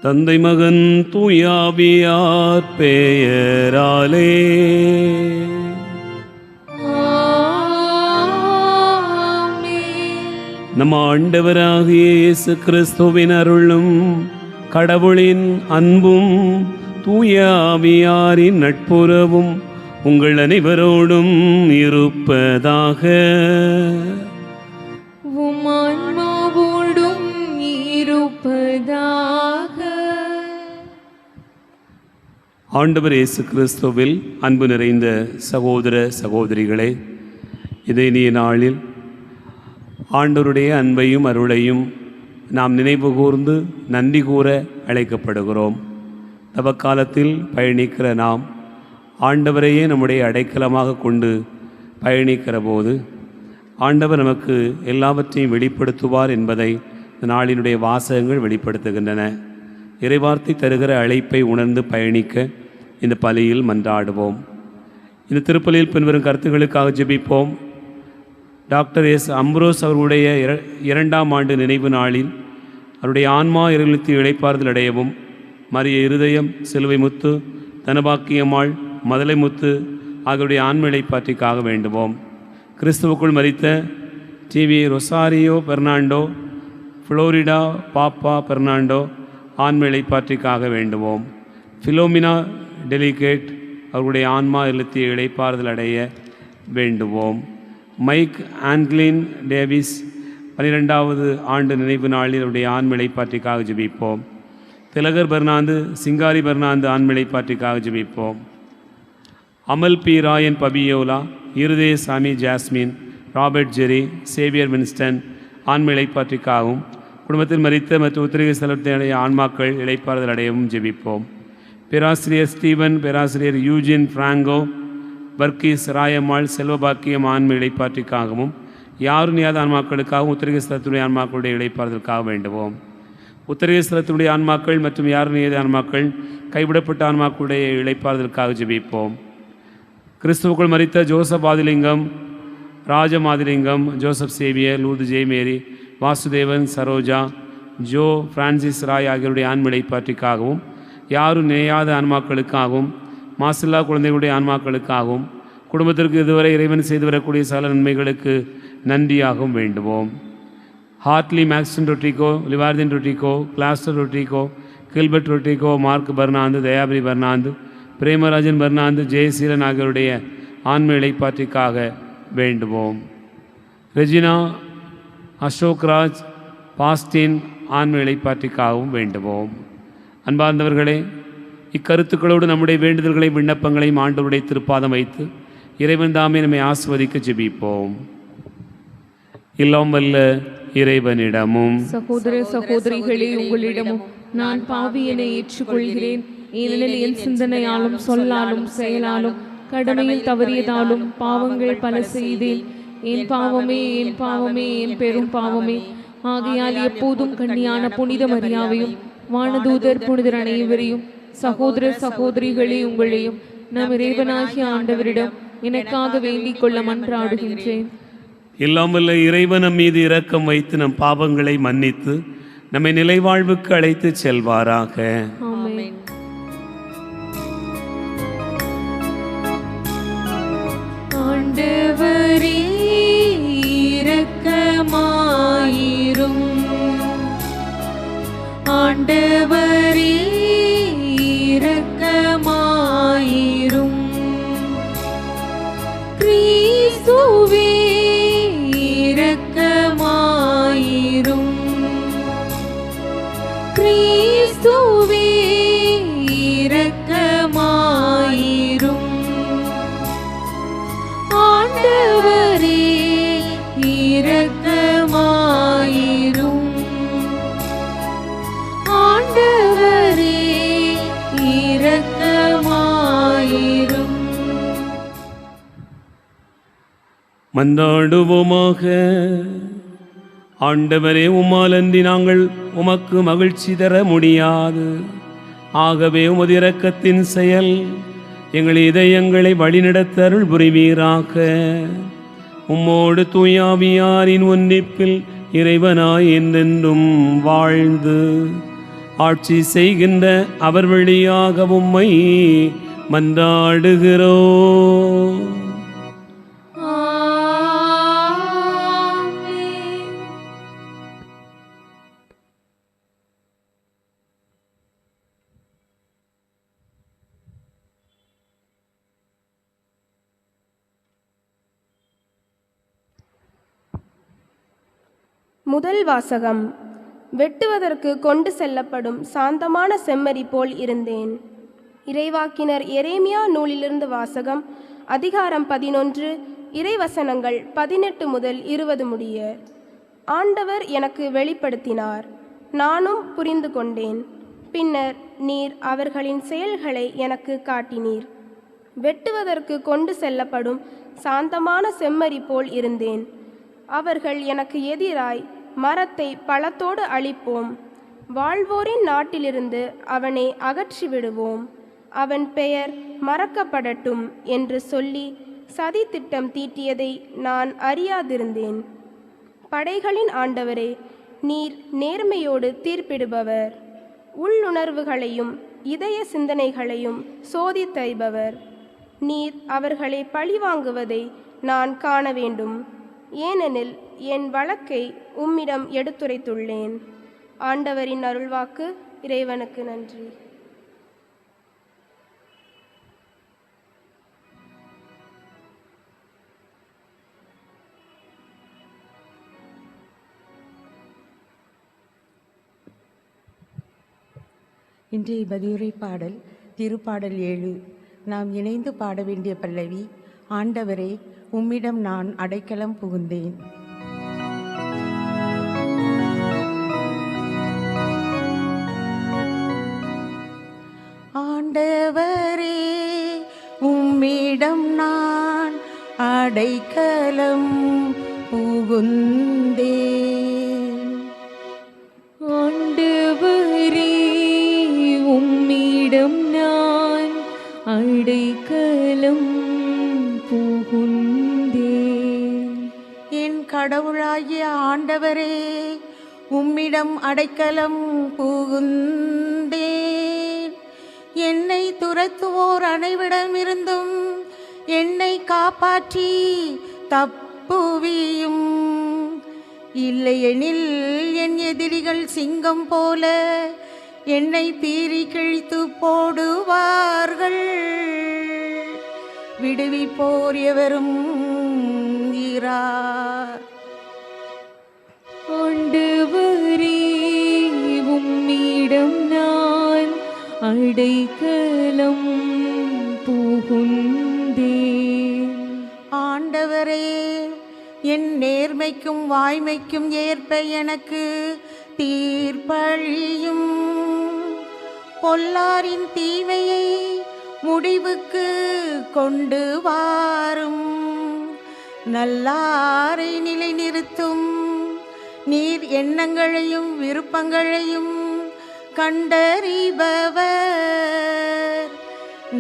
தந்தை மகன் தூயாவியார் பெயராலே. நம் ஆண்டவராகிய இயேசு கிறிஸ்துவின் அருளும் கடவுளின் அன்பும் தூயாவியாரின் நட்புறவும் உங்கள் அனைவரோடும் இருப்பதாக. உம்மான்மாவோடும் இருப்பதாக. ஆண்டவர் இயேசு கிறிஸ்துவில் அன்பு நிறைந்த சகோதர சகோதரிகளே, இதே நீ நாளில் ஆண்டவருடைய அன்பையும் அருளையும் நாம் நினைவு கூர்ந்து நன்றி கூற அழைக்கப்படுகிறோம். தவக்காலத்தில் பயணிக்கிற நாம் ஆண்டவரையே நம்முடைய அடைக்கலமாக கொண்டு பயணிக்கிற போது ஆண்டவர் நமக்கு எல்லாவற்றையும் வெளிப்படுத்துவார் என்பதை இந்த நாளினுடைய வாசகங்கள் வெளிப்படுத்துகின்றன. இறைவார்த்தை தருகிற அழைப்பை உணர்ந்து பயணிக்க இந்த பலியில் மன்றாடுவோம். இந்த திருப்பலியில் பின்வரும் கருத்துக்களுக்காக ஜெபிப்போம். டாக்டர் எஸ் அம்ப்ரோஸ் அவர்களுடைய 2ஆம் ஆண்டு நினைவு நாளில் அவருடைய ஆன்மா இறைவனுக்கு இளைப்பாறுதல் அடையவும், மரிய இருதயம், சிலுவை முத்து, தனபாக்கியம்மாள், மதலை முத்து ஆகியோருடைய ஆன்ம இளைப்பாற்றிக்காக வேண்டுவோம். கிறிஸ்துவுக்குள் மரித்த டிவி ரொசாரியோ பெர்னாண்டோ, ஃப்ளோரிடா பாப்பா பெர்னாண்டோ ஆன்ம இளைப்பாற்றிக்காக வேண்டுவோம். ஃபிலோமினா டெலிகேட் அவர்களுடைய ஆன்மா இல்லத்திய இளைப்பாறுதல் அடைய வேண்டுவோம். மைக் ஆண்ட்லின் டேவிஸ் 12வது ஆண்டு நினைவு நாளில் அவருடைய ஆன்ம இளைப்பாற்றிக்காக ஜெபிப்போம். திலகர் பெர்னாந்து, சிங்காரி பெர்னாந்து ஆன்ம இளைப்பாற்றிக்காக ஜெபிப்போம். அமல் பி ராயன் பபியோலா, இருதய சாமி ஜாஸ்மின், ராபர்ட் ஜெரி, சேவியர் வின்ஸ்டன் ஆன்ம இளைப்பாற்றிக்காகவும், குடும்பத்தில் மரித்த மற்றும் உத்திரக செலுத்திய ஆன்மாக்கள் இளைப்பாறுதல் அடையவும் ஜெபிப்போம். பேராசிரியர் ஸ்டீவன், பேராசிரியர் யூஜின் பிராங்கோ, வர்க்கீஸ், ராயம்மாள், செல்வபாக்கியம் ஆன்ம இளைப்பாற்றிக்காகவும், யாரும் நியாத ஆன்மாக்களுக்காகவும் உத்திரக ஸ்தலத்துடைய ஆன்மாக்களுடைய இளைப்பாறுதலுக்காக வேண்டுவோம். உத்திரக ஸ்தலத்துடைய ஆன்மாக்கள் மற்றும் யாரும் நியாத ஆன்மாக்கள், கைவிடப்பட்ட ஆன்மாக்களுடைய இளைப்பாறுதலுக்காக ஜெபிப்போம். கிறிஸ்துவுக்குள் மரித்த Joseph Adhilingam, Rajamathilingam, Joseph Xavier, Lourdu Jaimary, Vasudevan, Saroja, Jo, Francis Roy ஆகியோருடைய ஆன்ம இளைப்பாற்றிக்காகவும், யாரும் நினையாத ஆன்மாக்களுக்காகவும், மாசில்லா குழந்தைகளுடைய ஆன்மாக்களுக்காகவும், குடும்பத்திற்கு இதுவரை இறைவன் செய்து வரக்கூடிய சகல நன்மைகளுக்கு நன்றியாகவும் வேண்டுவோம். ஹார்ட்லி மேக்ஸ்டன் ரொட்ரிகோ, லிவார்தின் ரொட்ரிகோ, கிளாஸ்டர் Rodrigo, Gilbert Rodrigo, Mark Fernando, Thayapari Fernando, Premarajan Fernando, Jeyaseelan ஆகியோருடைய ஆன்ம இளைப்பாற்றிக்காக வேண்டுவோம். ரெஜினா, அசோக்ராஜ், பாஸ்டின் ஆன்ம இளைப்பாற்றிக்காகவும் வேண்டுவோம். அன்பார்ந்தவர்களே, இக்கருத்துக்களோடு நம்முடைய வேண்டுதல்களை விண்ணப்பங்களையும் ஆண்டவருடைய திருப்பாதம் வைத்து இறைவன் தாமே நம்மை ஆசிர்வதிக்க ஜெபிப்போம். எல்லாம் வல்ல இறைவனிடமும் சகோதர சகோதரிகளே, உங்களிடமும் நான் பாவியனை ஏற்றுக்கொள்கிறேன். ஏனெனில் என் சிந்தனையாலும் சொல்லாலும் செயலாலும் கடமையில் தவறியதாலும் பாவங்கள் பல செய்தேன். என் பாவமே, என் பாவமே, என் பெரும் பாவமே. ஆகையால் எப்போதும் கன்னியான புனித மரியாவையும் வானதூதர் புனிதர் அனைவரையும், சகோதர சகோதரிகளே உங்களையும் நம் இறைவனாகிய ஆண்டவரிடம் எனக்காக வேண்டிக் கொள்ள மன்றாடுகின்றேன். எல்லாம் வல்ல இறைவன் நம் மீது இரக்கம் வைத்து நம் பாவங்களை மன்னித்து நம்மை நிலைவாழ்வுக்கு அழைத்து செல்வாராக. ஆமென். ஆண்டவரே இரக்கமாயிரும். ஆண்டவரே இரக்கமாயிரும். கிறிஸ்துவே இரக்கமாயிரும். கிறிஸ்துவே இரக்கமாயிரும். ஆண்டவரே இரக்கமாயிரும். ஆண்டவரே இரக்கமாயிரும். மன்றாடுவோமாக. ஆண்டவரே, உம்மால் அன்றி நாங்கள் உமக்கு மகிழ்ச்சி தர முடியாது. ஆகவே உமது இரக்கத்தின் செயல் எங்கள் இதயங்களை வழிநடத்த அருள் புரிவீராக. உம்மோடு தூயாவியாரின் ஒன்றிப்பில் இறைவனாய் என்றென்றும் வாழ்ந்து ஆட்சி செய்கின்ற அவர் வழியாக உம்மை மன்றாடுகிறோம். முதல் வாசகம். வெட்டுவதற்கு கொண்டு செல்லப்படும் சாந்தமான செம்மறி போல் இருந்தேன். இறைவாக்கினர் எரேமியா நூலிலிருந்து வாசகம். அதிகாரம் 11, இறைவசனங்கள் 18 முதல் 20 முடிய. ஆண்டவர் எனக்கு வெளிப்படுத்தினார், நானும் புரிந்து கொண்டேன். பின்னர் நீர் அவர்களின் செயல்களை எனக்கு காட்டினீர். வெட்டுவதற்கு கொண்டு செல்லப்படும் சாந்தமான செம்மறி போல் இருந்தேன். அவர்கள் எனக்கு எதிராய், மரத்தை பழத்தோடு அழிப்போம், வாழ்வோரின் நாட்டிலிருந்து அவனை அகற்றிவிடுவோம், அவன் பெயர் மறக்கப்படட்டும் என்று சொல்லி சதி திட்டம் தீட்டியதை நான் அறியாதிருந்தேன். படைகளின் ஆண்டவரே, நீர் நேர்மையோடு தீர்ப்பிடுபவர், உள்ளுணர்வுகளையும் இதய சிந்தனைகளையும் சோதித்தறிபவர். நீர் அவர்களை பழிவாங்குவதை நான் காண வேண்டும், ஏனெனில் என் வழக்கை உம்மிடம் எடுத்துரைத்துள்ளேன். ஆண்டவரின் அருள்வாக்கு. இறைவனுக்கு நன்றி. இன்றைய பதியுரை பாடல் திருப்பாடல் 7. நாம் இணைந்து பாட வேண்டிய பல்லவி. ஆண்டவரே, உம்மிடம் நான் அடைக்கலம் புகுந்தேன். ஆண்டவரே, உம்மிடம் நான் அடைக்கலம் புகுந்தேன். ஆண்டவரே, உம்மிடம் நான் அடைக்கலம் புகுந்தேன். என் கடவுளாகிய ஆண்டவரே, உம்மிடம் அடைக்கலம் புகுந்தேன். என்னை துரத்துவோர் அனைவரிடமிருந்தும் என்னை காப்பாற்றி தப்புவியும். இல்லையெனில் என் எதிரிகள் சிங்கம் போல என்னை பீறி கிழித்து போடுவார்கள். விடுவிப்போர் எவரும் இரார். ஆண்டவரே, உம்மிடம் நான் அடைக்கலம் புகுந்தேன். ஆண்டவரே, என் நேர்மைக்கும் வாய்மைக்கும் ஏற்ப எனக்கு தீர்ப்பளியும். பொல்லாரின் தீமையை முடிவுக்கு கொண்டு வாரும். நல்லாரை நிலைநிறுத்தும். நீர் எண்ணங்களையும் விருப்பங்களையும் கண்டறிபவர்.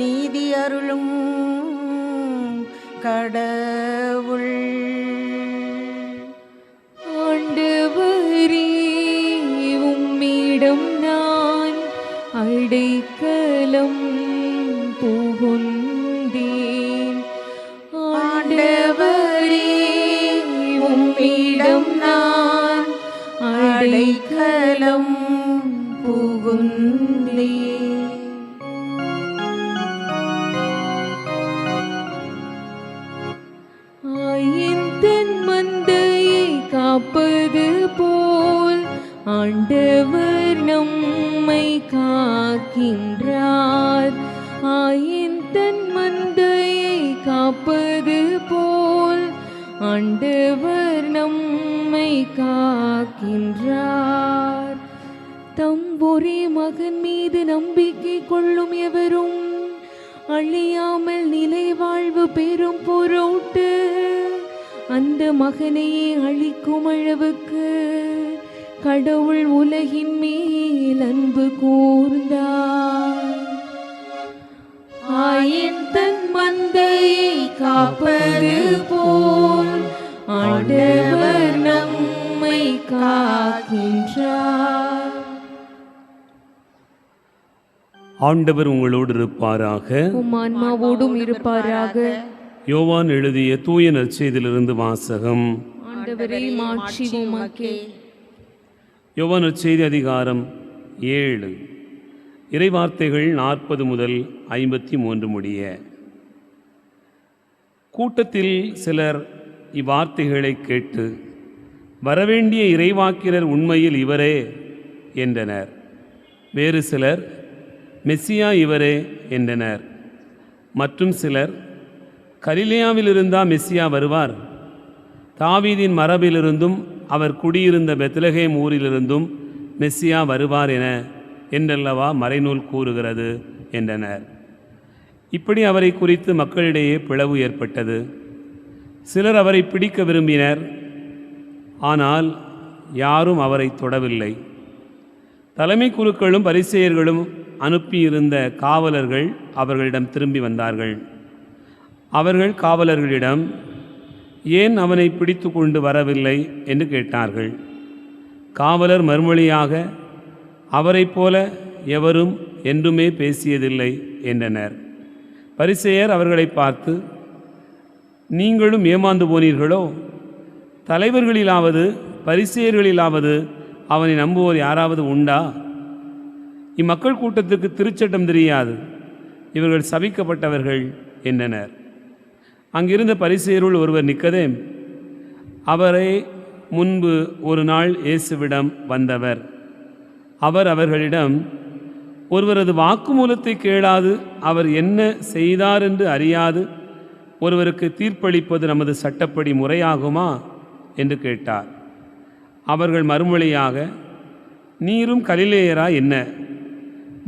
நீதி அருளும் கடவுள். ஆண்டவரே, உம்மிடம் நான் அடைக்கலம் புகுந்தேன். ஆண்டவரே, உம்மிடம் நான் அடைக்கலம் புகுந்தேன். ஆயத்தன் மந்தையை காப்பது போல் ஆண்டவர் நம்மை காக்கின்றார். ஆயத்தன் மந்தையை காப்பது போல் ஆண்டவர் நம்மை காக்கின்றார். தம் ஒரே மகன் மீது நம்பிக்கை கொள்ளும் எவரும் அழியாமல் நிலை வாழ்வு பெறும் பொருட்டு அந்த மகனையே அழிக்கும் அளவுக்கு கடவுள் உலகின் மேல் அன்பு கூர்ந்தார். ஆயத்தன் மந்தையை காப்பது போல் ஆண்டவர் நம்மை காக்கின்றார். ஆண்டவர் உங்களோடு இருப்பாராக. உம் ஆன்மாவோடும் இருப்பாராக. யோவான் எழுதிய தூய நற்செய்தியிலிருந்து வாசகம். ஆண்டவரே மாட்சி உமக்கே. யோவான் நற்செய்தி அதிகாரம் 7 இறைவார்த்தைகள் 40 முதல் 53 முடிய. கூட்டத்தில் சிலர் இவ்வார்த்தைகளை கேட்டு, வரவேண்டிய இறைவாக்கினர் உண்மையில் இவரே என்றனர். வேறு சிலர், மெஸ்ஸியா இவரே என்றனர். மற்றும் சிலர், கலிலேயாவிலிருந்தா மெஸ்ஸியா வருவார்? தாவீதின் மரபிலிருந்தும் அவர் குடியிருந்த பெத்லகேம் ஊரிலிருந்தும் மெஸ்ஸியா வருவார் என்றல்லவா மறைநூல் கூறுகிறது என்றனர். இப்படி அவரை குறித்து மக்களிடையே பிளவு ஏற்பட்டது. சிலர் அவரை பிடிக்க விரும்பினர், ஆனால் யாரும் அவரை தொடவில்லை. தலைமை குருக்களும் பரிசேயர்களும் அனுப்பியிருந்த காவலர்கள் அவர்களிடம் திரும்பி வந்தார்கள். அவர்கள் காவலர்களிடம், ஏன் அவனை பிடித்து கொண்டு வரவில்லை என்று கேட்டார்கள். காவலர் மறுமொழியாக, அவரைப் போல எவரும் என்றுமே பேசியதில்லை என்றனர். பரிசேயர் அவர்களை பார்த்து, நீங்களும் ஏமாந்து போனீர்களோ? தலைவர்களிலாவது பரிசேயர்களிலாவது அவனை நம்புவோர் யாராவது உண்டா? இம்மக்கள் கூட்டத்துக்கு திருச்சட்டம் தெரியாது, இவர்கள் சபிக்கப்பட்டவர்கள் என்றனர். அங்கிருந்த பரிசேயருள் ஒருவர் நிக்கதேம், அவரை முன்பு ஒரு நாள் இயேசுவிடம் வந்தவர். அவர் அவர்களிடம், ஒருவரது வாக்குமூலத்தை கேளாது அவர் என்ன செய்தார் என்று அறியாது ஒருவருக்கு தீர்ப்பளிப்பது நமது சட்டப்படி முறையாகுமா என்று கேட்டார். அவர்கள் மறுமொழியாக, நீரும் கலிலேயரா என்ன?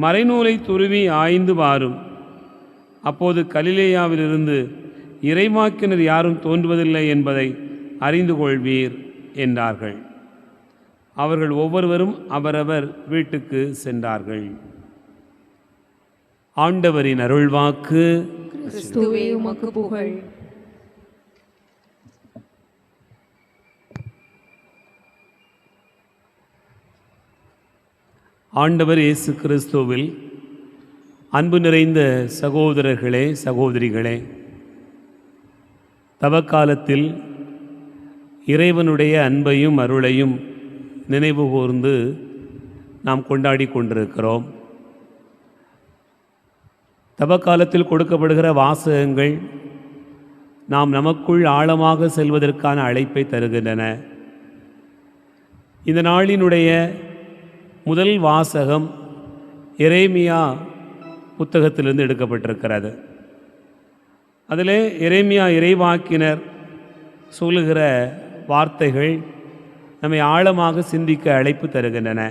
மறைநூலை துருவி ஆய்ந்து வாரும், அப்போது கலிலேயாவிலிருந்து இறைவாக்கினர் யாரும் தோன்றுவதில்லை என்பதை அறிந்து கொள்வீர் என்றார்கள். அவர்கள் ஒவ்வொருவரும் அவரவர் வீட்டுக்கு சென்றார்கள். ஆண்டவரின் அருள்வாக்கு. கிறிஸ்துவே உமக்கு புகழ். ஆண்டவர் இயேசு கிறிஸ்துவில் அன்பு நிறைந்த சகோதரர்களே, சகோதரிகளே, தவக்காலத்தில் இறைவனுடைய அன்பையும் அருளையும் நினைவு கூர்ந்து நாம் கொண்டாடி கொண்டிருக்கிறோம். தவக்காலத்தில் கொடுக்கப்படுகிற வாசகங்கள் நாம் நமக்குள் ஆழமாக செல்வதற்கான அழைப்பை தருகின்றன. இந்த நாளினுடைய முதல் வாசகம் எரேமியா புத்தகத்திலிருந்து எடுக்கப்பட்டிருக்கிறது. அதிலே எரேமியா இறைவாக்கினர் சொல்லுகிற வார்த்தைகள் நம்மை ஆழமாக சிந்திக்க அழைப்பு தருகின்றன.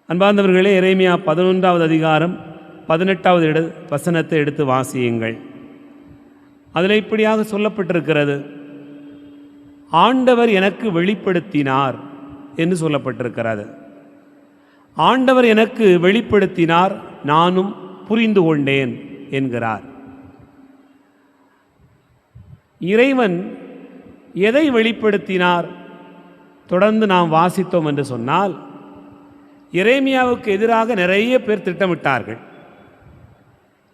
அன்பார்ந்தவர்களே, எரேமியா 11வது அதிகாரம் 18வது வசனத்தை எடுத்து வாசியுங்கள். அதில் இப்படியாக சொல்லப்பட்டிருக்கிறது, ஆண்டவர் எனக்கு வெளிப்படுத்தினார் என்று சொல்லப்பட்டிருக்கிறது. ஆண்டவர் எனக்கு வெளிப்படுத்தினார், நானும் புரிந்து கொண்டேன் என்கிறார். இறைவன் எதை வெளிப்படுத்தினார்? தொடர்ந்து நாம் வாசித்தோம் என்று சொன்னால், எரேமியாவுக்கு எதிராக நிறைய பேர் திட்டமிட்டார்கள்.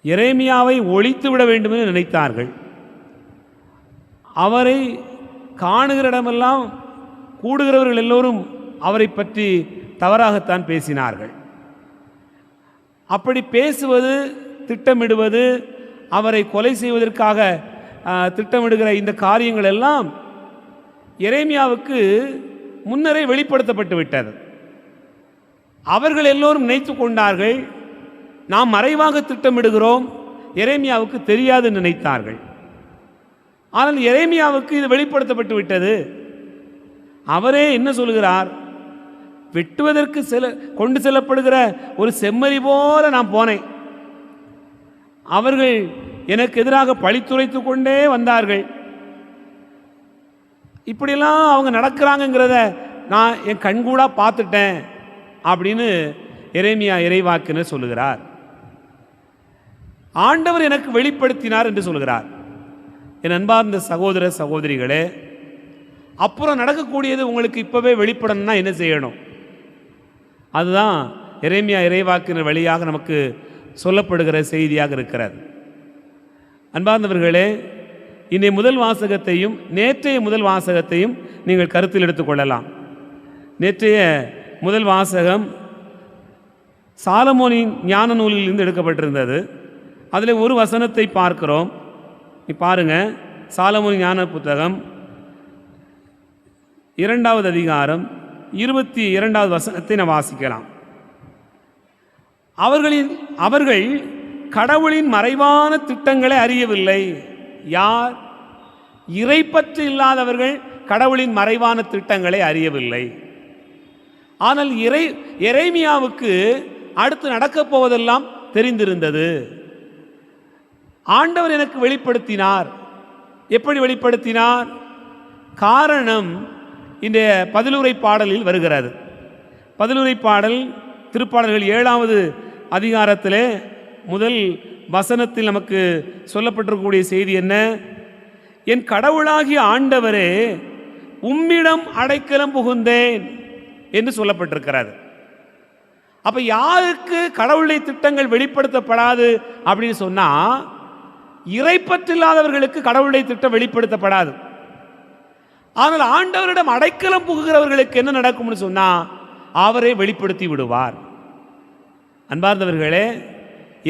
எரேமியாவை ஒழித்துவிட வேண்டும் என்று நினைத்தார்கள். அவரை காணுகிற இடமெல்லாம் கூடுகிறவர்கள் எல்லோரும் அவரை பற்றி தவறாகத்தான் பேசினார்கள். அப்படி பேசுவது, திட்டமிடுவது, அவரை கொலை செய்வதற்காக திட்டமிடுகிற இந்த காரியங்கள் எல்லாம் எரேமியாவுக்கு முன்னரே வெளிப்படுத்தப்பட்டு விட்டது. அவர்கள் எல்லோரும் நினைத்து கொண்டார்கள், நாம் மறைவாக திட்டமிடுகிறோம், எரேமியாவுக்கு தெரியாது நினைத்தார்கள். ஆனால் எரேமியாவுக்கு இது வெளிப்படுத்தப்பட்டு விட்டது. அவரே என்ன சொல்கிறார்? வெட்டுவதற்கு கொண்டு செல்லப்படுகிற ஒரு செம்மறி போல நான் போனேன். அவர்கள் எனக்கு எதிராக பழித்துரைத்து கொண்டே வந்தார்கள். இப்படியெல்லாம் அவங்க நடக்கிறாங்கிறத நான் என் கண்கூடா பார்த்துட்டேன் அப்படின்னு எரேமியா இறைவாக்கினர் சொல்லுகிறார். ஆண்டவர் எனக்கு வெளிப்படுத்தினார் என்று சொல்கிறார். என் அன்பார்ந்த சகோதர சகோதரிகளே, அப்புறம் நடக்கக்கூடியது உங்களுக்கு இப்பவே வெளிப்படணும்னா என்ன செய்யணும்? அதுதான் எரேமியா இறைவாக்கினர் வழியாக நமக்கு சொல்லப்படுகிற செய்தியாக இருக்கிறது. அன்பார்ந்தவர்களே, இன்றைய முதல் வாசகத்தையும் நேற்றைய முதல் வாசகத்தையும் நீங்கள் கருத்தில் எடுத்துக்கொள்ளலாம். நேற்றைய முதல் வாசகம் சாலமோனின் ஞான நூலிலிருந்து எடுக்கப்பட்டிருந்தது. அதில் ஒரு வசனத்தை பார்க்கிறோம். நீ பாருங்க, சாலமோனின் ஞான புத்தகம் 2வது அதிகாரம் 22வது வசனத்தை நான் வாசிக்கலாம். அவர்கள் கடவுளின் மறைவான திட்டங்களை அறியவில்லை. யார்? இறைப்பற்று இல்லாதவர்கள் கடவுளின் மறைவான திட்டங்களை அறியவில்லை. ஆனால் எரேமியாவுக்கு அடுத்து நடக்கப் போவதெல்லாம் தெரிந்திருந்தது. ஆண்டவர் எனக்கு வெளிப்படுத்தினார். எப்படி வெளிப்படுத்தினார்? காரணம் இந்த பதிலுரை பாடலில் வருகிறது. பதிலுரை பாடல் திருப்பாடல்கள் 7வது அதிகாரத்திலே முதல் வசனத்தில் நமக்கு சொல்லப்பட்டிருக்கக்கூடிய செய்தி என்ன? என் கடவுளாகிய ஆண்டவரே, உம்மிடம் அடைக்கலம் புகுந்தேன் என்று சொல்லப்பட்டிருக்கிறது. அப்ப யாருக்கு கடவுளுடைய திட்டங்கள் வெளிப்படுத்தப்படாது அப்படின்னு சொன்னா, இறைப்பற்றில்லாதவர்களுக்கு கடவுளுடைய திட்டம் வெளிப்படுத்தப்படாது. ஆனால் ஆண்டவரிடம் அடைக்கலம் புகுகிறவர்களுக்கு என்ன நடக்கும்னு சொன்னா, அவரை வெளிப்படுத்தி விடுவார். அன்பார்ந்தவர்களே,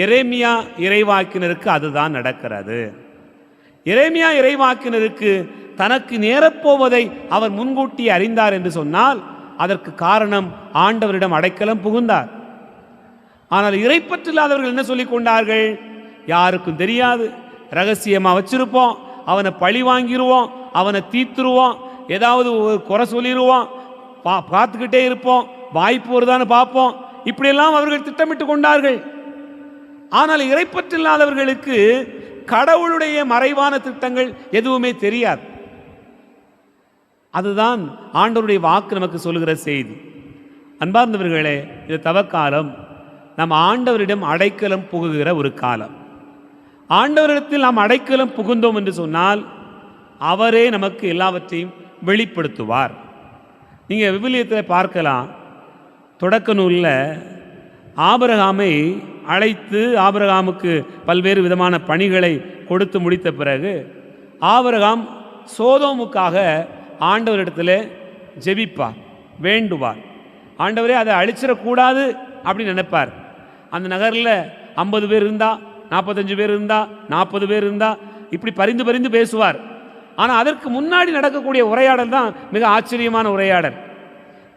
எரேமியா இறைவாக்கினருக்கு அதுதான் நடக்கிறது. எரேமியா இறைவாக்கினருக்கு தனக்கு நேரப்போவதை அவர் முன்கூட்டி அறிந்தார் என்று சொன்னால், அதற்கு காரணம் ஆண்டவரிடம் அடைக்கலம் புகுந்தார். ஆனால் இறைப்பற்றில்லாதவர்கள் என்ன சொல்லிக் கொண்டார்கள்? யாருக்கும் தெரியாது, ரகசியமாக வச்சிருப்போம், அவனை பழி வாங்கிடுவோம், அவனை தீத்துருவோம், ஏதாவது ஒரு குறை சொல்லிடுவோம், பார்த்துக்கிட்டே இருப்போம், வாய்ப்பு வருதான்னு பார்ப்போம், இப்படியெல்லாம் அவர்கள் திட்டமிட்டு கொண்டார்கள். ஆனால் இறைப்பற்றில்லாதவர்களுக்கு கடவுளுடைய மறைவான திட்டங்கள் எதுவுமே தெரியாது. அதுதான் ஆண்டவருடைய வாக்கு நமக்கு சொல்லுகிற செய்தி. அன்பார்ந்தவர்களே, இது தவக்காலம். நாம் ஆண்டவரிடம் அடைக்கலம் புகுகிற ஒரு காலம். ஆண்டவரிடத்தில் நாம் அடைக்கலம் புகுந்தோம் என்று சொன்னால் அவரே நமக்கு எல்லாவற்றையும் வெளிப்படுத்துவார். நீங்கள் விவிலியத்தில் பார்க்கலாம், தொடக்க நூலில் ஆபிரகாமை அழைத்து ஆபிரகாமுக்கு பல்வேறு விதமான பணிகளை கொடுத்து முடித்த பிறகு ஆபிரகாம் சோதோமுக்காக ஆண்டவரிடத்தில் ஜெபிப்பார், வேண்டுவார். ஆண்டவரே, அதை அழிச்சிடக்கூடாது அப்படின்னு நினைப்பார். அந்த நகரில் 50 பேர் இருந்தா, 45 பேர் இருந்தா, 40 பேர் இருந்தா, இப்படி பரிந்து பரிந்து பேசுவார். ஆனால் அதற்கு முன்னாடி நடக்கக்கூடிய உரையாடல் தான் மிக ஆச்சரியமான உரையாடல்.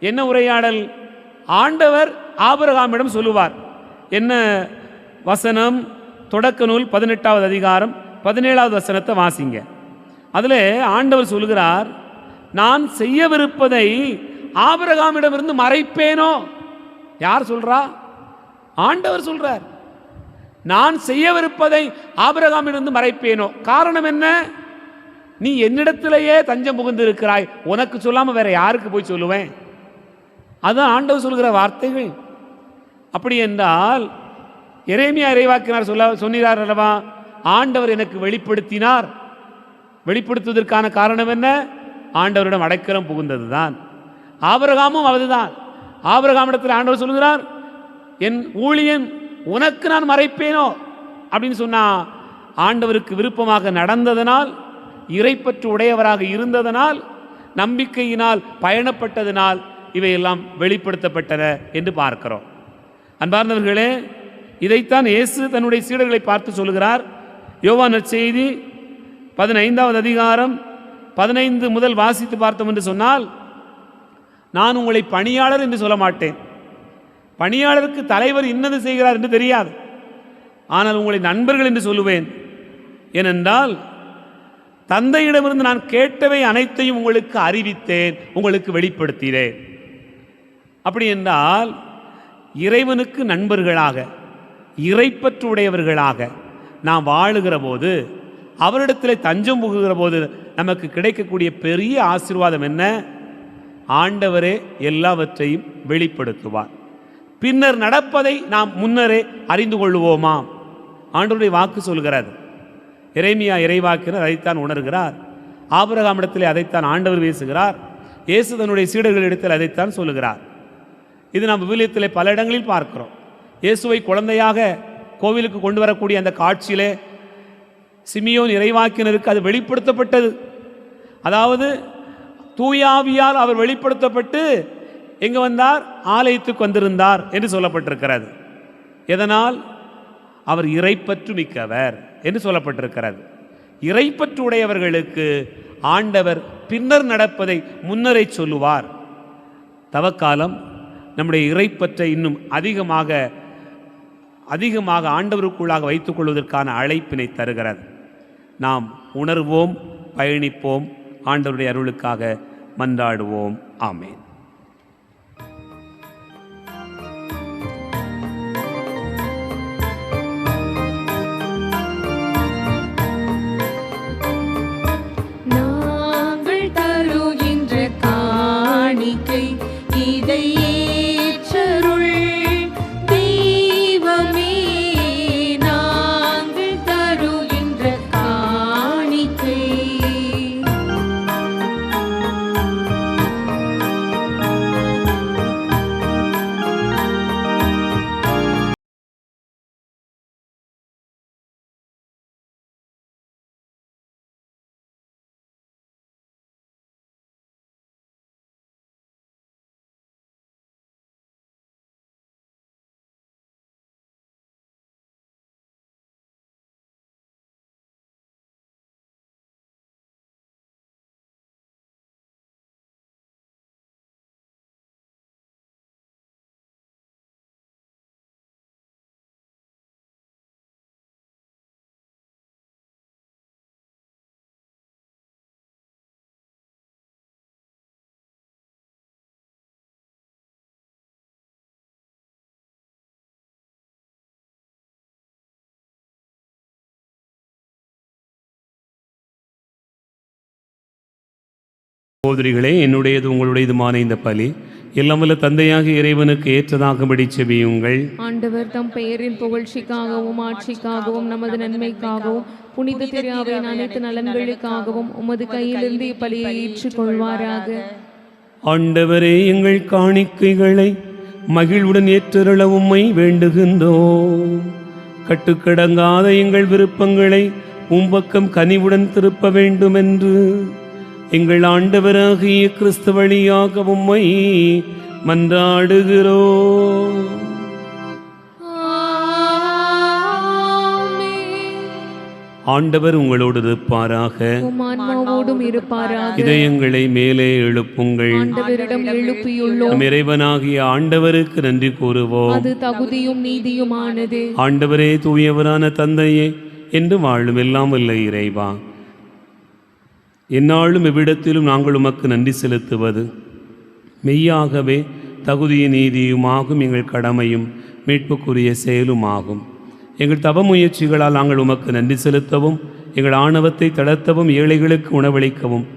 என்ன உரையாடல்? ஆண்டவர் ஆபிரகாமிடம் சொல்லுவார். என்ன வசனம்? தொடக்க நூல் 18வது அதிகாரம் 17வது வசனத்தை வாசிங்க. அதில் ஆண்டவர் சொல்லுகிறார், நான் செய்யவிருப்பதை ஆபிரகாமிடமிருந்து மறைப்பேனோ? யார் சொல்றா? ஆண்டவர் சொல்றார். நான் செய்யவிருப்பதை ஆபிரகாமிடமிருந்து மறைப்பேனோ? காரணம் என்ன? நீ என்னிடத்திலேயே தஞ்சம் புகுந்து இருக்கிறாய், உனக்கு சொல்லாம வேற யாருக்கு போய் சொல்லுவேன்? அதுதான் ஆண்டவர் சொல்கிற வார்த்தைகள். அப்படி என்றால் எரேமியா இறைவாக்கினார் சொன்னார் அல்லவா, ஆண்டவர் எனக்கு வெளிப்படுத்தினார். வெளிப்படுத்துவதற்கான காரணம் என்ன? ஆண்டவரிடம் அடைக்கலம் புகுந்தது தான். ஆபிரகாமும் அதுதான். ஆபிரகாமிடத்தில் ஆண்டவர் சொல்கிறார், என் ஊழியன் உனக்கு நான் மறைப்பேனோ அப்படின்னு சொன்னா, ஆண்டவருக்கு விருப்பமாக நடந்ததனால், இறைப்பற்று உடையவராக இருந்ததனால், நம்பிக்கையினால் பயணப்பட்டதனால் இவையெல்லாம் வெளிப்படுத்தப்பட்டன என்று பார்க்கிறோம். அன்பார்ந்தவர்களே, இதைத்தான் இயேசு தன்னுடைய சீடர்களை பார்த்து சொல்கிறார். யோவான் நற்செய்தி 15வது அதிகாரம் 15 முதல் வாசித்து பார்த்தோம் என்று சொன்னால், நான் உங்களை பணியாளர் என்று சொல்ல மாட்டேன். பணியாளருக்கு தலைவர் இன்னது செய்கிறார் என்று தெரியாது. ஆனால் உங்களை நண்பர்கள் என்று சொல்லுவேன். ஏனென்றால் தந்தையிடமிருந்து நான் கேட்டவை அனைத்தையும் உங்களுக்கு அறிவித்தேன், உங்களுக்கு வெளிப்படுத்தினேன். அப்படி என்றால் இறைவனுக்கு நண்பர்களாக, இறைப்பற்று உடையவர்களாக நாம் வாழுகிற போது, அவரிடத்தில் தஞ்சம் புகுகிற போது நமக்கு கிடைக்கக்கூடிய பெரிய ஆசீர்வாதம் என்ன? ஆண்டவரே எல்லாவற்றையும் வெளிப்படுத்துவார். பின்னர் நடப்பதை நாம் முன்னரே அறிந்து கொள்வோமாம். ஆண்டவருடைய வாக்கு சொல்கிறது. எரேமியா இறைவாக்கினர் அதைத்தான் உணர்கிறார். ஆபிரகாமிடத்தில் அதைத்தான் ஆண்டவர் பேசுகிறார். இயேசு தன்னுடைய சீடர்களிடத்தில் அதைத்தான் சொல்லுகிறார். இது நாம் விவிலியத்திலே பல இடங்களில் பார்க்கிறோம். இயேசுவை குழந்தையாக கோவிலுக்கு கொண்டு வரக்கூடிய அந்த காட்சியிலே சிமியோன் இறைவாக்கினருக்கு அது வெளிப்படுத்தப்பட்டது. அதாவது தூயாவியால் அவர் வெளிப்படுத்தப்பட்டு எங்கே வந்தார்? ஆலயத்துக்கு வந்திருந்தார் என்று சொல்லப்பட்டிருக்கிறது. எதனால்? அவர் இறைப்பற்று மிக்கவர் என்று சொல்லப்பட்டிருக்கிறது. இறைப்பற்று உடையவர்களுக்கு ஆண்டவர் பின்னர் நடப்பதை முன்னரே சொல்லுவார். தவக்காலம் நம்முடைய இறைப்பற்றை இன்னும் அதிகமாக ஆண்டவருக்குள்ளாக வைத்துக் கொள்வதற்கான அழைப்பினை தருகிறது. நாம் உணர்வோம், பயணிப்போம், ஆண்டவருடைய அருளுக்காக மன்றாடுவோம். ஆமென். நாங்கள் தருகின்ற காணிக்கை இதை ஏற்றருள் தெய்வமே. நாங்கள் தருகின்ற காணிக்கை. சகோதரிகளே, என்னுடையது உங்களுடையதுமான இந்த பலி எல்லாம் வல்ல தந்தையாக இறைவனுக்கு ஏற்றதாகும்படி செபியுங்கள். ஆண்டவர் தம் பெயரின் புகழ்ச்சிக்காகவும் ஆட்சிக்காகவும் நமது நன்மைக்காகவும் புனித திரையாவின் அனைத்து நலன்களுக்காகவும் உமது கையிலிருந்து இப்பலியை ஏற்றுக்கொள்வாராக. ஆண்டவரே, எங்கள் காணிக்கைகளை மகிழ்வுடன் ஏற்றருள உம்மை வேண்டுகின்றோம். கட்டுக்கடங்காத எங்கள் விருப்பங்களை உம்பக்கம் கனிவுடன் திருப்ப வேண்டுமென்று எங்கள் ஆண்டவராகிய கிறிஸ்து வழியாக உம்மை மன்றாடுகிறோம். ஆண்டவர் உங்களோடு இருப்பாராக. உம் ஆன்மாவோடும் இருப்பாராக. இதயங்களை மேலே எழுப்புங்கள். ஆண்டவரிடம் எழுப்பியுள்ளோம். நம் இறைவனாகிய ஆண்டவருக்கு நன்றி கூறுவோம். அது தகுதியும் நீதியுமானது. ஆண்டவரே, தூயவரான தந்தையே, என்று வாழும் எல்லாம் வல்ல இறைவா, எந்நாளும் எவ்விடத்திலும் நாங்கள் உமக்கு நன்றி செலுத்துவது மெய்யாகவே தகுதிய நீதியுமாகும், எங்கள் கடமையும் மீட்புக்குரிய செயலுமாகும். எங்கள் தவ முயற்சிகளால் நாங்கள் உமக்கு நன்றி செலுத்தவும், எங்கள் ஆணவத்தை தளர்த்தவும், ஏழைகளுக்கு உணவளிக்கவும்,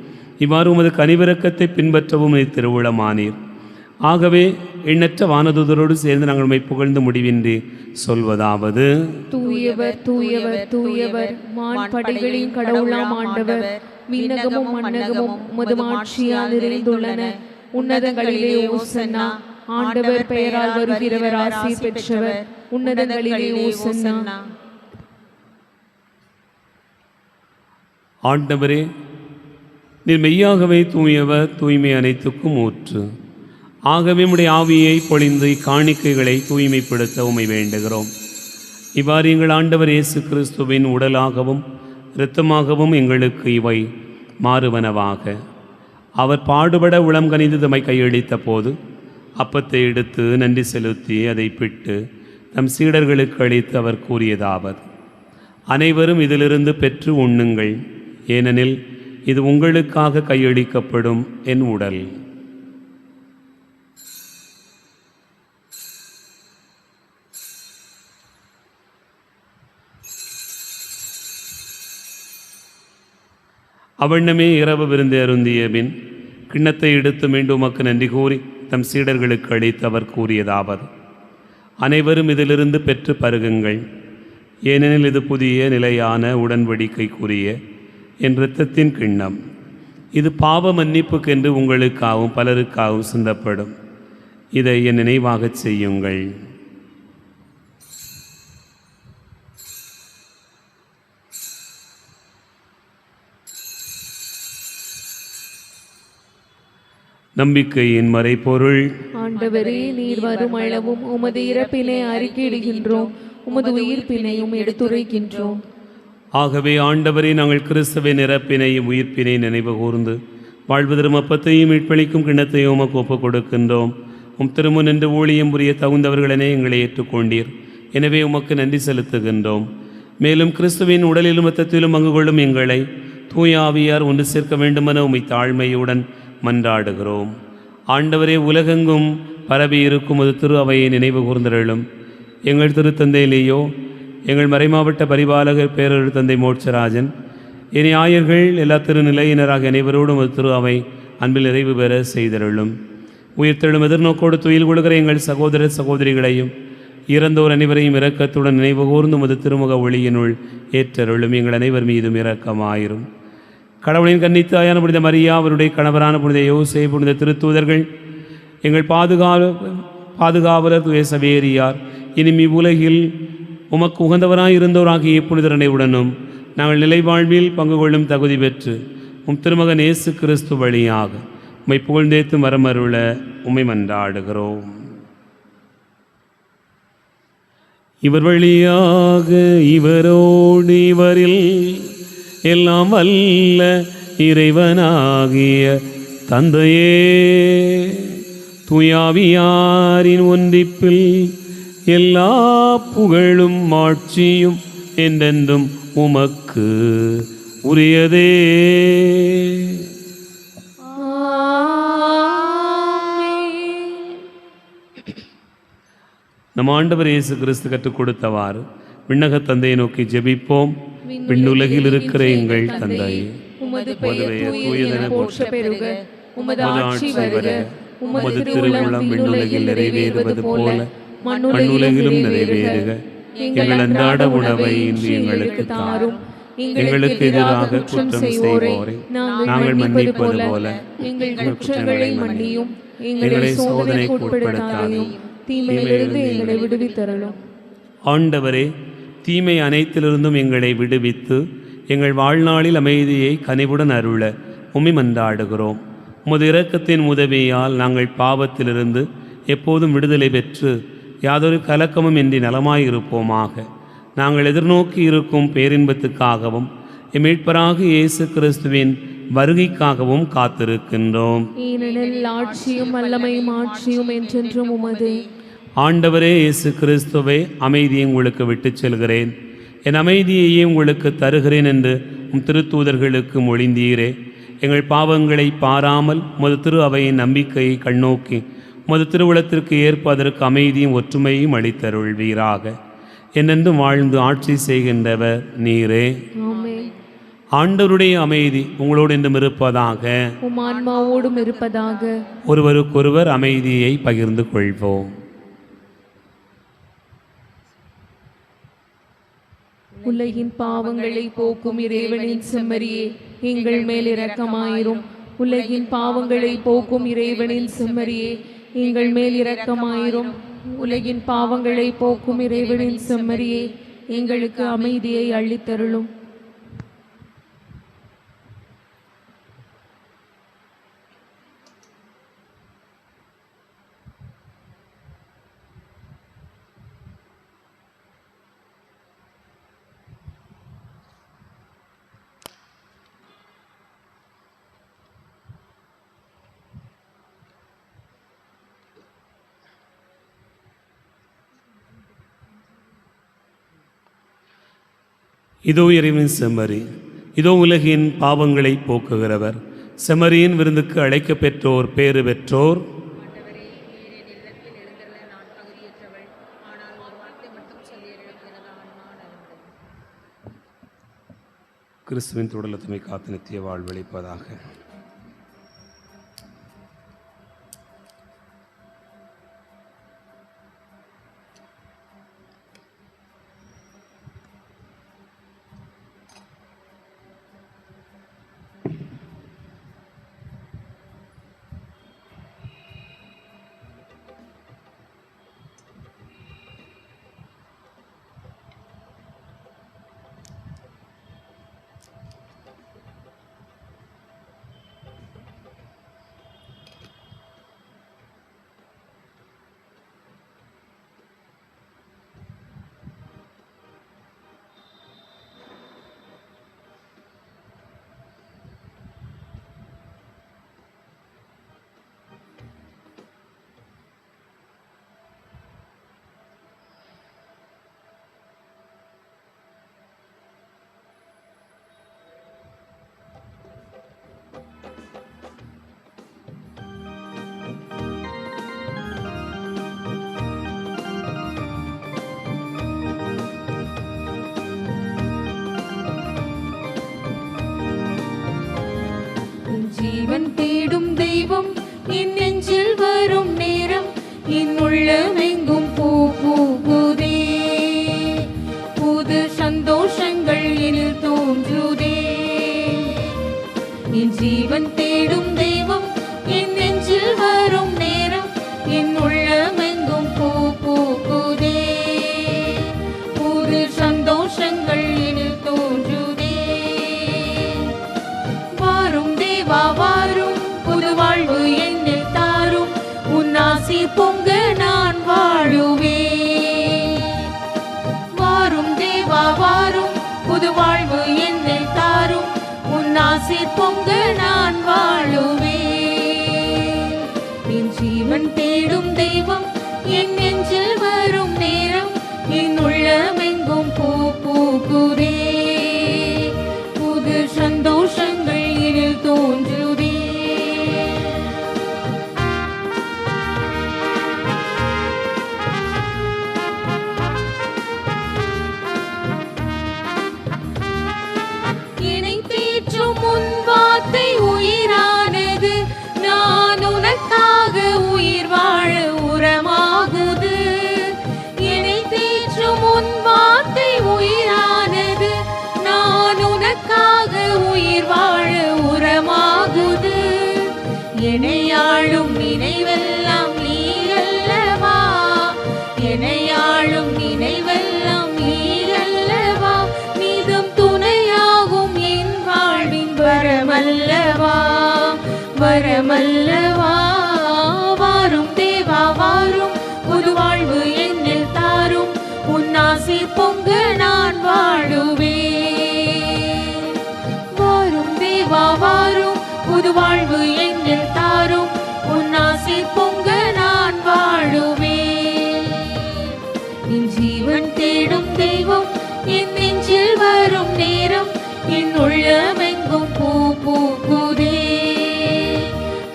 இவ்வாறு உமது கனிவிரக்கத்தை பின்பற்றவும் நீ திருவுளமானீர். ஆகவே எண்ணற்ற வானதூதரோடு சேர்ந்து நாங்கள் உம்மை புகழ்ந்து முடிவின்றி சொல்வதாவது: தூயவர் தூயவர் தூயவர், வான்படைகளின் கடவுளாம் ஆண்டவர், விண்ணகமும் மண்ணகமும் உமது மாட்சியால் நிறைந்துள்ளன. உன்னதங்களிலே ஓசன்னா. ஆண்டவர் பெயரால் வருகிறவர் ஆசி பெற்றவர். உன்னதங்களிலே ஓசன்னா. ஆண்டவரே, நீர் மெய்யாகவே தூயவர், தூய்மை அனைத்துக்கும் ஊற்று. ஆகவே உம்முடைய ஆவியை பொழிந்து காணிக்கைகளை தூய்மைப்படுத்த உம்மை வேண்டுகிறோம். இவ்வாறு எங்கள் ஆண்டவர் இயேசு கிறிஸ்துவின் உடலாகவும் இரத்தமாகவும் எங்களுக்கு இவை மாறுவனவாக. அவர் பாடுபட உளம் கனிந்து தம்மை கையளித்த போது அப்பத்தை எடுத்து நன்றி செலுத்தி அதை பிட்டு தம் சீடர்களுக்கு அளித்து அவர் கூறியதாவது: அனைவரும் இதிலிருந்து பெற்று உண்ணுங்கள், ஏனெனில் இது உங்களுக்காக கையளிக்கப்படும் என் உடல். அவண்ணமே இரவு விருந்து அருந்திய பின் கிண்ணத்தை எடுத்து மீண்டும் உமக்கு நன்றி கூறி தம் சீடர்களுக்கு அளித்து அவர் கூறியதாவது: அனைவரும் இதிலிருந்து பெற்று பருகுங்கள், ஏனெனில் இது புதிய நிலையான உடன்படிக்கைக்குரிய என் இரத்தத்தின் கிண்ணம். இது பாவ மன்னிப்புக்கென்று உங்களுக்காகவும் பலருக்காகவும் சிந்தப்படும். இதை என் நினைவாகச் செய்யுங்கள். நம்பிக்கையின் மறைபொருள். ஆண்டவரே, நீர் வரும் அளவும் உமது இறப்பினை அறிக்கையிடுகின்றோம், உமது உயிர்ப்பினையும் எடுத்துரைக்கின்றோம். ஆகவே ஆண்டவரே, நாங்கள் கிறிஸ்துவின் இறப்பினையும் உயிர்ப்பினை நினைவு கூர்ந்து வாழ்வதரும் அப்பத்தையும் மீட்பளிக்கும் கிண்ணத்தையும் உமக்கு ஒப்புக் கொடுக்கின்றோம். உம் திருமுன் நின்று ஊழியம் புரிய தகுந்தவர்களென எங்களை ஏற்றுக்கொண்டீர். எனவே உமக்கு நன்றி செலுத்துகின்றோம். மேலும் கிறிஸ்துவின் உடலிலும் இரத்தத்திலும் பங்கு கொள்ளும் எங்களை தூய ஆவியார் ஒன்று சேர்க்க வேண்டுமென உம்மை தாழ்மையுடன் மன்றாடுகிறோம். ஆண்டவரே, உலகெங்கும் பரவி இருக்கும் ஒரு திரு அவையை நினைவு கூர்ந்தருளும். எங்கள் திருத்தந்தையிலேயோ எங்கள் மறைமாவட்ட பரிபாலகர் பேரொரு தந்தை மோட்சராஜன், இனி ஆயர்கள் எல்லா திருநிலையினராக அனைவரோடும் ஒரு திரு அவை அன்பில் நிறைவு பெற செய்தருளும். உயிர்த்தெழும் எதிர்நோக்கோடு துயில் கொள்கிற எங்கள் சகோதர சகோதரிகளையும் இறந்தோர் அனைவரையும் இரக்கத்துடன் நினைவு கூர்ந்து உமது திருமுக ஒளியினுள் ஏற்றருளும். எங்கள் அனைவர் மீதும் இரக்கமாயிரும். கடவுளின் கன்னித்தாயான புனித மரியா, அவருடைய கணவரான புனித யோசே, புனித திருத்தூதர்கள், எங்கள் பாதுகாவலர் தூய சவேரியார், இனி உலகில் உமக்கு உகந்தவராய் இருந்தோராகிய புனிதர் அனைவருடனும் நாங்கள் நிலைவாழ்வில் பங்கு கொள்ளும் தகுதி பெற்று உம் திருமகன் இயேசு கிறிஸ்து வழியாக உம்மை புகழ்ந்தேத்து மரமருள உம்மை மன்றாடுகிறோம். இவர் வழியாக இவரோடு இவரில் எல்லாம் வல்ல இறைவனாகிய தந்தையே, தூயாவியாரின் ஒன்றிப்பில் எல்லா புகழும் ஆட்சியும் என்றென்றும் உமக்கு உரியதே. நம் ஆண்டவர் இயேசு கிறிஸ்து கற்றுக் கொடுத்தவாறு விண்ணக தந்தையை நோக்கி ஜெபிப்போம். விண்ணுலகில் இருக்கிற எங்கள் தந்தையே, உமது பெயர் தூயதென போற்ற பெறுக, உமது ஆட்சி வருக, உமது திருவுளம் விண்ணுலகில் நிறைவேறுவது போல மண்ணுலகிலும் நிறைவேறுக. எங்கள் அன்றாட உணவை இன்று எங்களுக்கு தாரும். எங்களுக்கு எதிராக குற்றம் செய்வோரை நாங்கள் மன்னிப்பது போல எங்கள் குற்றங்களை மன்னியும். எங்களை சோதனைக்கு உட்படுத்தாதையும், தீமையிலிருந்து எங்களை விடுவித்தருளும். ஆண்டவரே, தீமை அனைத்திலிருந்தும் எங்களை விடுவித்து எங்கள் வாழ்நாளில் அமைதியை கனிவுடன் அருள உம்மை மன்றாடுகிறோம். உமது இரக்கத்தின் உதவியால் நாங்கள் பாவத்திலிருந்து எப்போதும் விடுதலை பெற்று யாதொரு கலக்கமும் இன்றி நலமாயிருப்போமாக. நாங்கள் எதிர்நோக்கி இருக்கும் பேரின்பத்துக்காகவும் மீட்பராக இயேசு கிறிஸ்துவின் வருகைக்காகவும் காத்திருக்கின்றோம். ஏனெனில் ஆட்சியும் வல்லமையும் ஆட்சியும் என்றென்றும் உமதே. ஆண்டவரே இயேசு கிறிஸ்துவே, அமைதியை உங்களுக்கு விட்டுச் செல்கிறேன், என் அமைதியையே உங்களுக்கு தருகிறேன் என்று உம் திருத்தூதர்களுக்கு மொழிந்தீரே. எங்கள் பாவங்களை பாராமல் உமது திரு அவையின் நம்பிக்கையை கண்ணோக்கி உமது திருவுளத்திற்கு ஏற்ப அதற்கு அமைதியும் ஒற்றுமையும் அளித்தருள்வீராக. என்னென்றும் வாழ்ந்து ஆட்சி செய்கின்றவர் நீரே. ஆண்டவருடைய அமைதி உங்களோடு என்றும் இருப்பதாக, உம் ஆன்மாவோடும் இருப்பதாக. ஒருவருக்கொருவர் அமைதியை பகிர்ந்து கொள்வோம். உலகின் பாவங்களை போக்கும் இறைவனின் செம்மறியே, எங்கள் மேல் இரக்கமாயிரும். உலகின் பாவங்களை போக்கும் இறைவனின் செம்மறியே, எங்கள் மேல் இரக்கமாயிரும். உலகின் பாவங்களை போக்கும் இறைவனின் செம்மறியே, எங்களுக்கு அமைதியை அள்ளித்தருளும். இதோ இறைவனின் செம்மறி, இதோ உலகின் பாவங்களை போக்குகிறவர். செம்மறியின் விருந்துக்கு அழைக்க பெற்றோர் பேறு பெற்றோர். கிறிஸ்துவின் தொடர்லத்தமை காத்து நித்திய வாழ்வளிப்பதாக. தேடும் தெய்வம் என் நெஞ்சில் வரும் நேரம் என் உள்ளமெங்கும் பூ பூகுதே. புது சந்தோஷங்கள் எனில் தோன்றுதே. என் ஜீவன் தேடும் தெய்வம் என் நெஞ்சில் வரும் நேரம் என் உள்ளமெங்கும் பூ பூகுதே. புது சந்தோஷங்கள் எனில் தோன்றுதே. வாரும் தேவா வாரும், புது வாழ்வு என்னில் தாரும், உன் ஆசி பொங்க நான் வாழுவேன். வாரும் தேவா வாரும், புது வாழ்வு என்னில் தாரும், உன் ஆசி பொங்க நான் வாழுவேன். என் ஜீவன் தேடும் தெய்வம் என் நெஞ்சில் வரும் நேரம் என் உள்ளமெங்கும் பூ பூகுதே. புது சந்தோஷங்கள் எனில் தோன்றுதே. என்னை தேற்றும் உன் வார்த்தை உயிரானது. நான் உனக்காக உயிர் வாழ உரமாகுது. என்னை தேற்றும் உன் வார்த்தை உயிரானது. நான் உனக்காக உயிர் வாழ உரமாகுது. என்னை ஆளும் நினைவெல்லாம் நீ அல்லவா. என்னை ஆளும் நினைவெல்லாம் நீ அல்லவா. நீதம் துணையாகும் என் வாழ்வின் வரமல்லவா, வரமல்லவா. வாரும் தேவா வாரும், புது வாழ்வு என்னில் தாரும், உன் ஆசி பொங்க நான் வாழுவேன். வாரும் தேவா வாரும், புது வாழ்வு என்னில் தாரும், உன் ஆசி பொங்க நான் வாழுவேன். என் ஜீவன் தேடும் தெய்வம் என் நெஞ்சில் வரும் நேரம் என் உள்ளமெங்கும் பூ பூகுதே.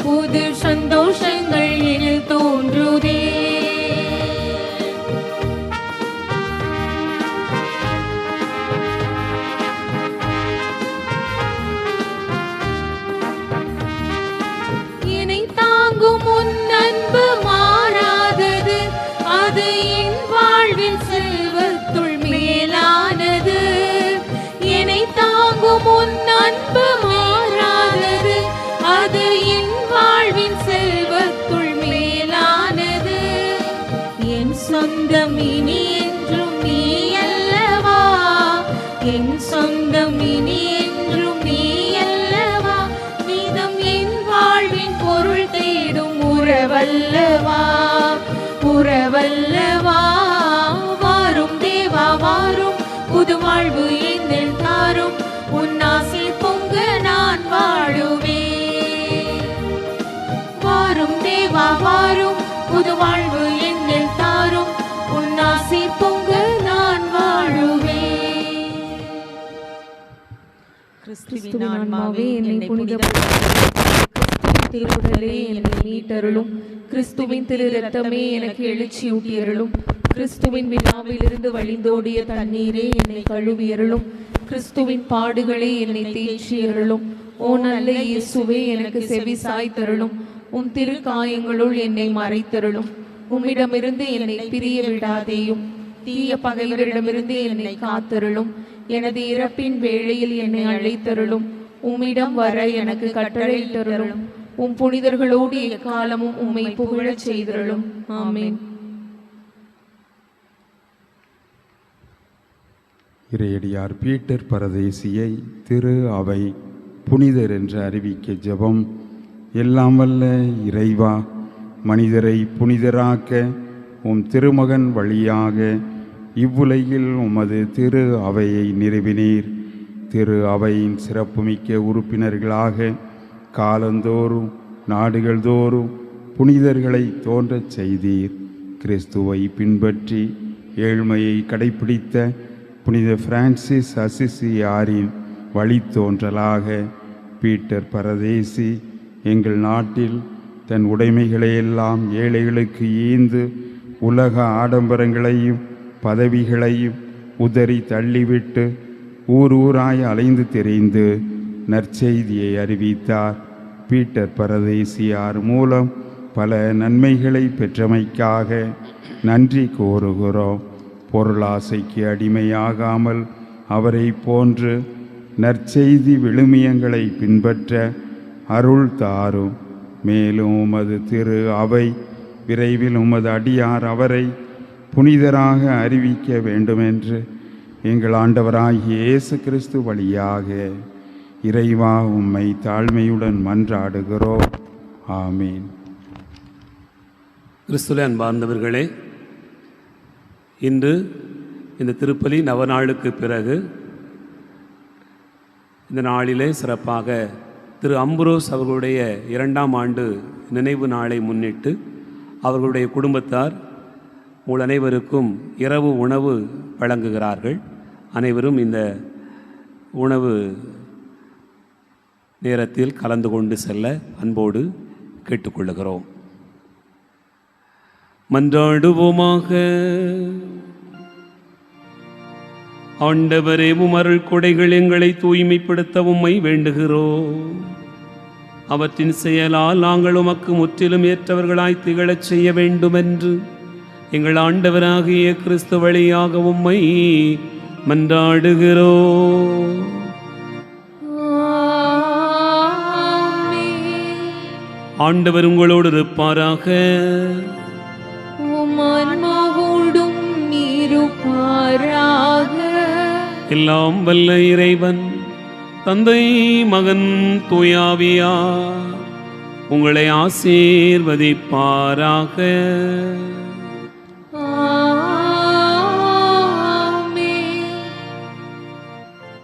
புது சந்தோஷங்கள் எனில் தோன்றுதே. என்னை தாங்கும் உன் அன்பு மாறாதது. அது என் வாழ்வின் செல்வத்துள் மேலானது. என்னை தாங்கும் உன் அன்பு மாறாதது. அது என் வாழ்வின் செல்வத்துள் மேலானது. என் சொந்தம் இனி என்றும் நீ அல்லவா. என் சொந்தம் இனி என்றும் நீ அல்லவா. நீதம் என் வாழ்வின் பொருள் தேடும் உறவல்லவா, உறவல்லவா. வாரும் தேவா வாரும், புது வாழ்வு என்னில் தாரும், உன் ஆசி பொங்க நான் வாழுவேன். வாரும் தேவா வாரும், புது வாழ்வு என்னில் தாரும், உன் ஆசி பொங்க நான் வாழுவேன். கிறிஸ்துவின் ஆன்மாவே என்னை திருவுடலே என்னை மீட்டருளும். கிறிஸ்துவின் திரு இரத்தமே எனக்கு எழுச்சியூட்டியருளும். கிறிஸ்துவின் விழாவிலிருந்து வழிந்தோடிய தண்ணீரே என்னை கழுவியருளும். கிறிஸ்துவின் பாடுகளே என்னை தேற்றியருளும். ஓ நல்ல இயேசுவே, எனக்கு செவி சாய்த்தருளும். உம் திரு காயங்களுள் என்னை மறைத்தருளும். உம்மிடமிருந்து என்னை பிரிய விடாதேயும். தீய பகைவரிடமிருந்து என்னை காத்தருளும். எனது இறப்பின் வேளையில் என்னை அழைத்தருளும். உம்மிடம் வர எனக்கு கட்டளையிட்டருளும். உம் புனிதர்களோடு எக்காலமும் உம்மை புகழச் செய்தருளும். ஆமென். இறையடியார் பீட்டர் பரதேசியை திரு அவை புனிதர் என்று அறிவிக்க ஜெபம். எல்லாம் வல்ல இறைவா, மனிதரை புனிதராக்க உம் திருமகன் வழியாக இவ்வுலகில் உமது திரு அவையை நிறுவினீர். திரு அவையின் சிறப்புமிக்க உறுப்பினர்களாக காலந்தோறும் நாடுகள் தோறும் புனிதர்களை தோன்றச் செய்தீர். கிறிஸ்துவை பின்பற்றி ஏழ்மையை கடைப்பிடித்த புனித பிரான்சிஸ் அசிசியாரின் வழித்தோன்றலாக பீட்டர் பரதேசி எங்கள் நாட்டில் தன் உடைமைகளையெல்லாம் ஏழைகளுக்கு ஈந்து உலக ஆடம்பரங்களையும் பதவிகளையும் உதறி தள்ளிவிட்டு ஊர் ஊராய் அலைந்து திரிந்து நற்செய்தியை அறிவித்தார். பீட்டர் பரதேசியார் மூலம் பல நன்மைகளை பெற்றமைக்காக நன்றி கூறுகிறோம். பொருளாசைக்கு அடிமையாகாமல் அவரை போன்று நற்செய்தி விழுமியங்களை பின்பற்ற அருள் தாரும். மேலும் உமது திரு அவை விரைவில் உமது அடியார் அவரை புனிதராக அறிவிக்க வேண்டுமென்று எங்கள் ஆண்டவராகிய இயேசு கிறிஸ்து வழியாக இறைவா உம்மை தாழ்மையுடன் மன்றாடுகிறோம். ஆமீன். கிறிஸ்துவிலே அன்பார்ந்தவர்களே, இன்று இந்த திருப்பலி நவநாளுக்கு பிறகு இந்த நாளிலே சிறப்பாக திரு அம்புரோஸ் அவர்களுடைய 2ஆம் ஆண்டு நினைவு நாளை முன்னிட்டு அவர்களுடைய குடும்பத்தார் உங்கள் அனைவருக்கும் இரவு உணவு வழங்குகிறார்கள். அனைவரும் இந்த உணவு நேரத்தில் கலந்து கொண்டு செல்ல அன்போடு கேட்டுக்கொள்ளுகிறோம். மன்றாடுவோமாக. ஆண்டவரே, உம் அருள் கொடைகள் எங்களை தூய்மைப்படுத்த உம்மை வேண்டுகிறோம். அவற்றின் செயலால் நாங்கள் உமக்கு முற்றிலும் ஏற்றவர்களாய் திகழச் செய்ய வேண்டுமென்று எங்கள் ஆண்டவராகிய கிறிஸ்து வழியாக உம்மை மன்றாடுகிறோம். ஆண்டவர் உங்களோடு இருப்பாராக. எல்லாம் வல்ல இறைவன் தந்தை, மகன், தூயாவியார் உங்களை ஆசீர்வதிப்பாராக.